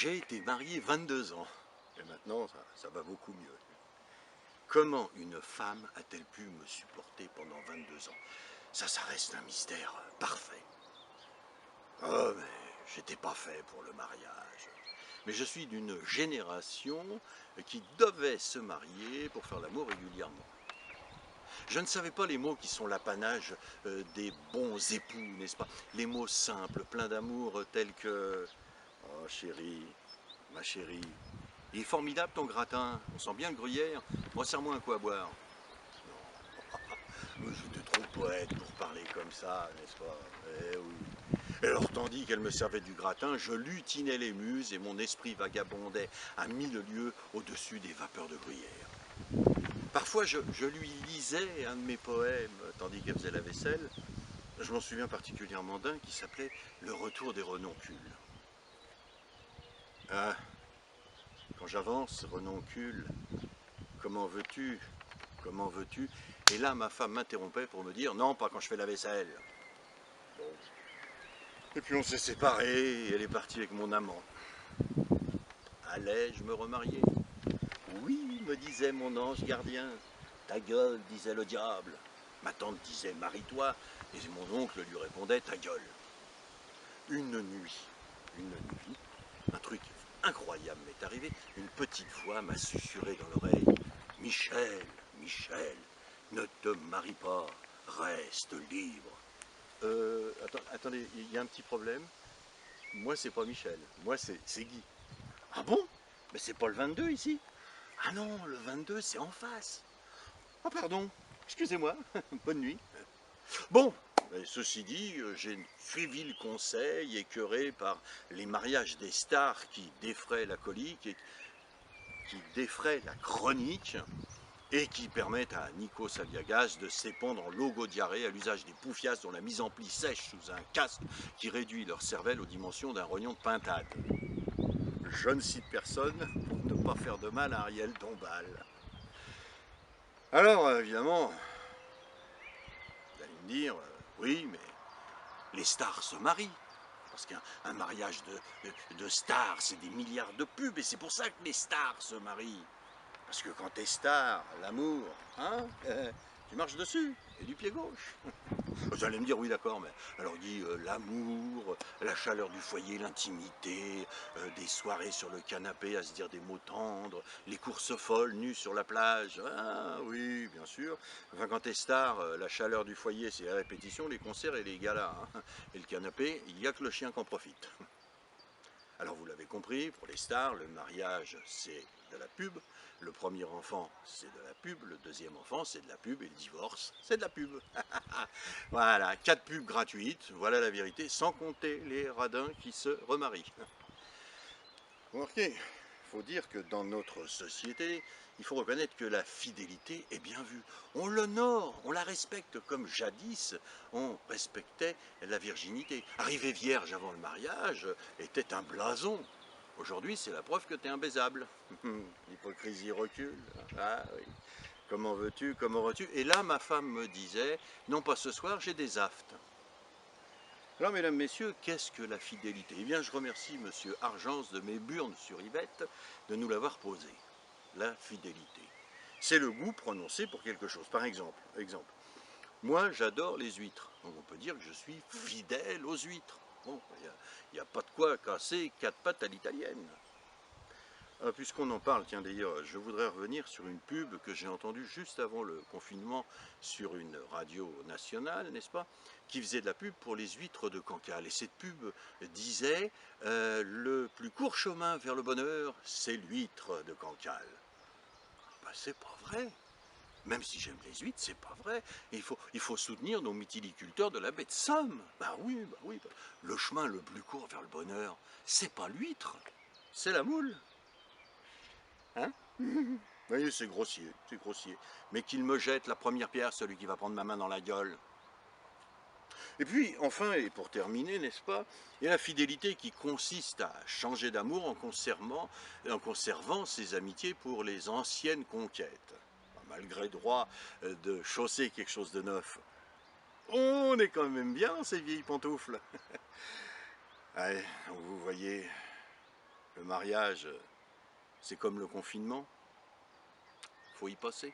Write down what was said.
J'ai été marié 22 ans, et maintenant ça va beaucoup mieux. Comment une femme a-t-elle pu me supporter pendant 22 ans? Ça reste un mystère parfait. Oh, mais j'étais pas fait pour le mariage. Mais je suis d'une génération qui devait se marier pour faire l'amour régulièrement. Je ne savais pas les mots qui sont l'apanage des bons époux, n'est-ce pas? Les mots simples, pleins d'amour, tels que « Oh chérie, ma chérie, il est formidable ton gratin, on sent bien le gruyère, resserre-moi un coup à boire. » Non, j'étais trop poète pour parler comme ça, n'est-ce pas? Eh oui. Et alors tandis qu'elle me servait du gratin, je lutinais les muses et mon esprit vagabondait à 1000 lieues au-dessus des vapeurs de gruyère. Parfois je lui lisais un de mes poèmes tandis qu'elle faisait la vaisselle. Je m'en souviens particulièrement d'un qui s'appelait « Le retour des renoncules ». Ah, quand j'avance, renoncule, comment veux-tu? Comment veux-tu? Et là, ma femme m'interrompait pour me dire « Non, pas quand je fais la vaisselle. » Bon. Et puis on s'est séparés, et elle est partie avec mon amant. Allais-je me remarier? Oui, me disait mon ange gardien. Ta gueule, disait le diable. Ma tante disait marie-toi, et mon oncle lui répondait ta gueule. Une nuit, un truc incroyable m'est arrivé. Une petite voix m'a susurré dans l'oreille. Michel, Michel, ne te marie pas, reste libre. Attendez, il y a un petit problème. Moi, c'est pas Michel, moi, c'est Guy. Ah bon? Mais c'est pas le 22 ici? Ah non, le 22, c'est en face. Ah pardon, excusez-moi, bonne nuit. Bon, ceci dit, j'ai suivi le conseil écœuré par les mariages des stars qui défraient la colique et qui défraient la chronique et qui permettent à Nico Saliagas de s'épandre en logodiarrhée à l'usage des poufias dont la mise en pli sèche sous un casque qui réduit leur cervelle aux dimensions d'un rognon de pintade. Je ne cite personne pour ne pas faire de mal à Ariel Dombal. Alors, évidemment, vous allez me dire, oui, mais les stars se marient. Parce qu'un mariage de stars, c'est des milliards de pubs, et c'est pour ça que les stars se marient. Parce que quand t'es star, l'amour, hein, tu marches dessus, et du pied gauche. Vous allez me dire, oui d'accord, mais alors dit l'amour, la chaleur du foyer, l'intimité, des soirées sur le canapé à se dire des mots tendres, les courses folles nues sur la plage, ah oui, bien sûr. Enfin, quand t'es star, la chaleur du foyer, c'est les répétitions, les concerts et les galas. Hein. Et le canapé, il n'y a que le chien qui en profite. Alors vous l'avez compris, pour les stars, le mariage, c'est de la pub. Le premier enfant, c'est de la pub. Le deuxième enfant, c'est de la pub. Et le divorce, c'est de la pub. Voilà, 4 pubs gratuites, voilà la vérité, sans compter les radins qui se remarient. Remarquez, il faut dire que dans notre société, il faut reconnaître que la fidélité est bien vue. On l'honore, on la respecte comme jadis on respectait la virginité. Arriver vierge avant le mariage était un blason. Aujourd'hui, c'est la preuve que tu es imbaisable. L'hypocrisie recule. Ah oui. Comment veux-tu, comment veux-tu? Et là, ma femme me disait, non pas ce soir, j'ai des aftes. Alors, mesdames, messieurs, qu'est-ce que la fidélité? Eh bien, je remercie monsieur Argence de Méburne sur Yvette de nous l'avoir posé. La fidélité. C'est le goût prononcé pour quelque chose. Par exemple, moi, j'adore les huîtres. Donc, on peut dire que je suis fidèle aux huîtres. Bon, il n'y a pas de quoi casser 4 pattes à l'italienne. Puisqu'on en parle, tiens d'ailleurs, je voudrais revenir sur une pub que j'ai entendue juste avant le confinement sur une radio nationale, n'est-ce pas, qui faisait de la pub pour les huîtres de Cancale. Et cette pub disait le plus court chemin vers le bonheur, c'est l'huître de Cancale. Ben, c'est pas vrai. Même si j'aime les huîtres, c'est pas vrai. Il faut soutenir nos mytiliculteurs de la baie de Somme. Bah oui, bah oui. Le chemin le plus court vers le bonheur, c'est pas l'huître, c'est la moule. Hein? Oui, c'est grossier, c'est grossier. Mais qu'il me jette la première pierre, celui qui va prendre ma main dans la gueule. Et puis, enfin, et pour terminer, n'est-ce pas, il y a la fidélité qui consiste à changer d'amour en conservant ses amitiés pour les anciennes conquêtes. Malgré droit de chausser quelque chose de neuf, on est quand même bien dans ces vieilles pantoufles. Allez, vous voyez, Le mariage, c'est comme le confinement. Faut y passer.